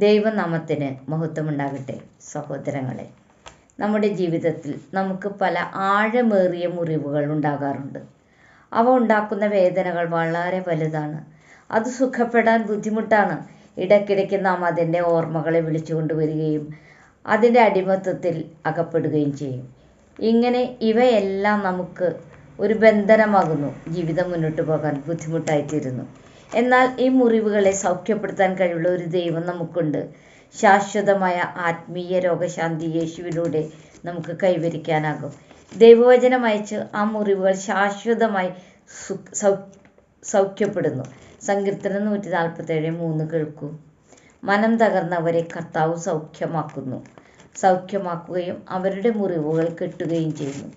ദൈവനാമത്തിന് മഹത്വമുണ്ടാകട്ടെ. സഹോദരങ്ങളെ, നമ്മുടെ ജീവിതത്തിൽ നമുക്ക് പല ആഴമേറിയ മുറിവുകൾ ഉണ്ടാകാറുണ്ട്. അവ ഉണ്ടാക്കുന്ന വേദനകൾ വളരെ വലുതാണ്. അത് സുഖപ്പെടാൻ ബുദ്ധിമുട്ടാണ്. ഇടയ്ക്കിടയ്ക്ക് നാം അതിൻ്റെ ഓർമ്മകളെ വിളിച്ചുകൊണ്ടുവരികയും അതിൻ്റെ അടിമത്തത്തിൽ അകപ്പെടുകയും ചെയ്യും. ഇങ്ങനെ ഇവയെല്ലാം നമുക്ക് ഒരു ബന്ധനമാകുന്നു. ജീവിതം മുന്നോട്ട് പോകാൻ ബുദ്ധിമുട്ടായിത്തീരുന്നു. എന്നാൽ ഈ മുറിവുകളെ സൗഖ്യപ്പെടുത്താൻ കഴിവുള്ള ഒരു ദൈവം നമുക്കുണ്ട്. ശാശ്വതമായ ആത്മീയ രോഗശാന്തി യേശുവിലൂടെ നമുക്ക് കൈവരിക്കാനാകും. ദൈവവചനം അയച്ച് ആ മുറിവുകൾ ശാശ്വതമായി സൗഖ്യപ്പെടുന്നു. സങ്കീർത്തനം 147:3 കേൾക്കൂ. മനം തകർന്നവരെ കർത്താവ് സൗഖ്യമാക്കുകയും അവരുടെ മുറിവുകൾ കെട്ടുകയും ചെയ്യുന്നു.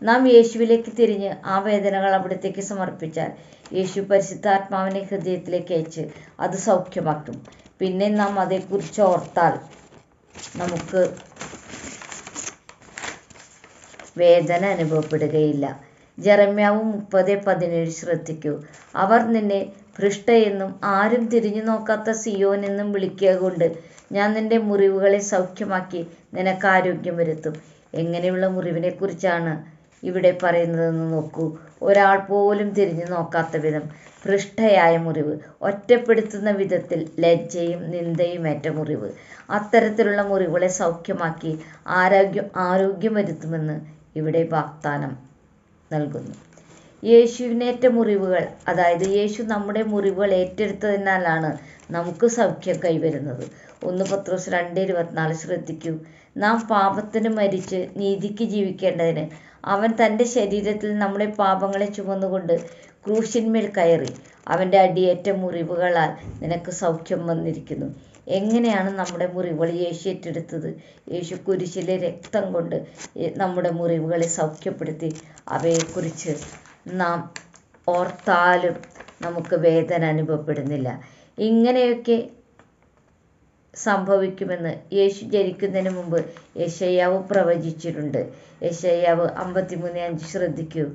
നാം യേശുവിലേക്ക് തിരിഞ്ഞ് ആ വേദനകൾ അവിടത്തേക്ക് സമർപ്പിച്ചാൽ യേശു പരിശുദ്ധാത്മാവിനെ ഹൃദയത്തിലേക്ക് അയച്ച് അത് സൗഖ്യമാക്കും. പിന്നെ നാം അതേക്കുറിച്ച് ഓർത്താൽ നമുക്ക് വേദന അനുഭവപ്പെടുകയില്ല. ജെറമ്യാവ് 30:17 ശ്രദ്ധിക്കൂ. അവർ നിന്നെ ഭ്രഷ്ടയെന്നും ആരും തിരിഞ്ഞു നോക്കാത്ത സിയോൻ എന്നും വിളിക്കുക കൊണ്ട് ഞാൻ നിന്റെ മുറിവുകളെ സൗഖ്യമാക്കി നിനക്ക് ആരോഗ്യം വരുത്തും. എങ്ങനെയുള്ള മുറിവിനെ കുറിച്ചാണ് ഇവിടെ പറയുന്നതെന്ന് നോക്കൂ. ഒരാൾ പോലും തിരിഞ്ഞു നോക്കാത്ത വിധം ഭ്രഷ്ടയായ മുറിവ്, ഒറ്റപ്പെടുത്തുന്ന വിധത്തിൽ ലജ്ജയും നിന്ദയും ഏറ്റ മുറിവ്. അത്തരത്തിലുള്ള മുറിവുകളെ സൗഖ്യമാക്കി ആരോഗ്യം വരുത്തുമെന്ന് ഇവിടെ വാഗ്ദാനം നൽകുന്നു. യേശുവിനേറ്റ മുറിവുകൾ, അതായത് യേശു നമ്മുടെ മുറിവുകൾ ഏറ്റെടുത്തതിനാലാണ് നമുക്ക് സൗഖ്യം കൈവരുന്നത്. 1 പത്രോസ് 2:24 ശ്രദ്ധിക്കൂ. നാം പാപത്തിന് മരിച്ച് നീതിക്ക് ജീവിക്കേണ്ടതിന് അവൻ തൻ്റെ ശരീരത്തിൽ നമ്മുടെ പാപങ്ങളെ ചുമന്നുകൊണ്ട് ക്രൂശിന്മേൽ കയറി. അവൻ്റെ അടിയേറ്റ മുറിവുകളാൽ നിനക്ക് സൗഖ്യം വന്നിരിക്കുന്നു. എങ്ങനെയാണ് നമ്മുടെ മുറിവുകൾ യേശു ഏറ്റെടുത്തത്? യേശു കുരിശിലെ രക്തം കൊണ്ട് നമ്മുടെ മുറിവുകളെ സൗഖ്യപ്പെടുത്തി. അവയെക്കുറിച്ച് നാം ഓർത്താലും നമുക്ക് വേദന അനുഭവപ്പെടുന്നില്ല. ഇങ്ങനെയൊക്കെ സംഭവിക്കുമെന്ന് യേശു ജനിക്കുന്നതിന് മുമ്പ് യെശയ്യാവ് പ്രവചിച്ചിട്ടുണ്ട്. യെശയ്യാവ് 53:5 ശ്രദ്ധിക്കൂ.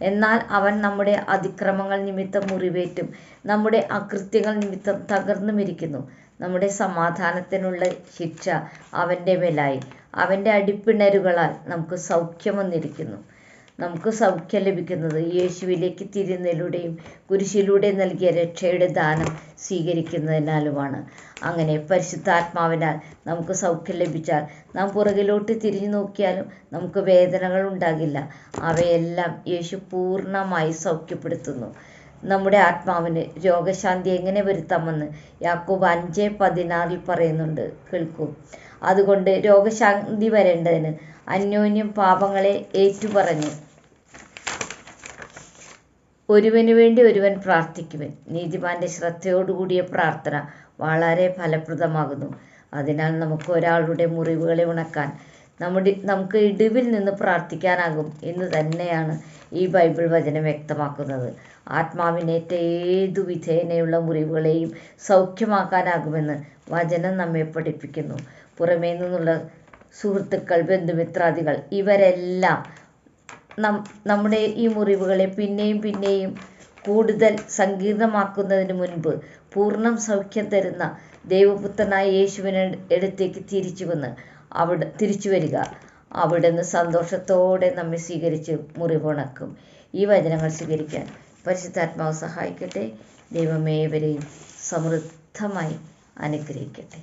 എന്നാൽ അവൻ നമ്മുടെ അതിക്രമങ്ങൾ നിമിത്തം മുറിവേറ്റും നമ്മുടെ അകൃത്യങ്ങൾ നിമിത്തം തകർന്നുമിരിക്കുന്നു. നമ്മുടെ സമാധാനത്തിനുള്ള ശിക്ഷ അവൻ്റെ മേലായി. അവൻ്റെ അടിപ്പിണരുകളാൽ നമുക്ക് സൗഖ്യം വന്നിരിക്കുന്നു. നമുക്ക് സൗഖ്യം ലഭിക്കുന്നത് യേശുവിലേക്ക് തിരിയുന്നതിലൂടെയും കുരിശിലൂടെ നൽകിയ രക്ഷയുടെ ദാനം സ്വീകരിക്കുന്നതിനാലുമാണ്. അങ്ങനെ പരിശുദ്ധാത്മാവിനാൽ നമുക്ക് സൗഖ്യം ലഭിച്ചാൽ നാം പുറകിലോട്ട് തിരിഞ്ഞു നോക്കിയാലും നമുക്ക് വേദനകൾ ഉണ്ടാകില്ല. അവയെല്ലാം യേശു പൂർണ്ണമായി സൗഖ്യപ്പെടുത്തുന്നു. നമ്മുടെ ആത്മാവിന് രോഗശാന്തി എങ്ങനെ വരുത്താമെന്ന് യാക്കോബ് 5:16 പറയുന്നുണ്ട്. കേൾക്കൂ. അതുകൊണ്ട് രോഗശാന്തി വരേണ്ടതിന് അന്യോന്യം പാപങ്ങളെ ഏറ്റുപറഞ്ഞ് ഒരുവന് വേണ്ടി ഒരുവൻ പ്രാർത്ഥിക്കുവൻ. നീതിമാന്റെ ശ്രദ്ധയോടുകൂടിയ പ്രാർത്ഥന വളരെ ഫലപ്രദമാകുന്നു. അതിനാൽ നമുക്ക് ഒരാളുടെ മുറിവുകളെ ഉണക്കാൻ നമുക്ക് ഇടിവിൽ നിന്ന് പ്രാർത്ഥിക്കാനാകും എന്ന് തന്നെയാണ് ഈ ബൈബിൾ വചനം വ്യക്തമാക്കുന്നത്. ആത്മാവിനേറ്റ ഏതു വിധേനയുള്ള മുറിവുകളെയും സൗഖ്യമാക്കാനാകുമെന്ന് വചനം നമ്മെ പഠിപ്പിക്കുന്നു. പുറമേ നിന്നുള്ള സുഹൃത്തുക്കൾ, ബന്ധുമിത്രാദികൾ ഇവരെല്ലാം നമ്മുടെ ഈ മുറിവുകളെ പിന്നെയും കൂടുതൽ സങ്കീർണമാക്കുന്നതിന് മുൻപ് പൂർണ്ണം സൗഖ്യം തരുന്ന ദൈവപുത്രനായ യേശുവിന് അടുത്തേക്ക് തിരിച്ചു വരിക. അവിടുന്ന് സന്തോഷത്തോടെ നമ്മെ സ്വീകരിച്ച് മുറിവുണക്കും. ഈ വചനങ്ങൾ സ്വീകരിക്കാൻ പരിശുദ്ധാത്മാവ് സഹായിക്കട്ടെ. ദൈവമേവരെയും സമൃദ്ധമായി അനുഗ്രഹിക്കട്ടെ.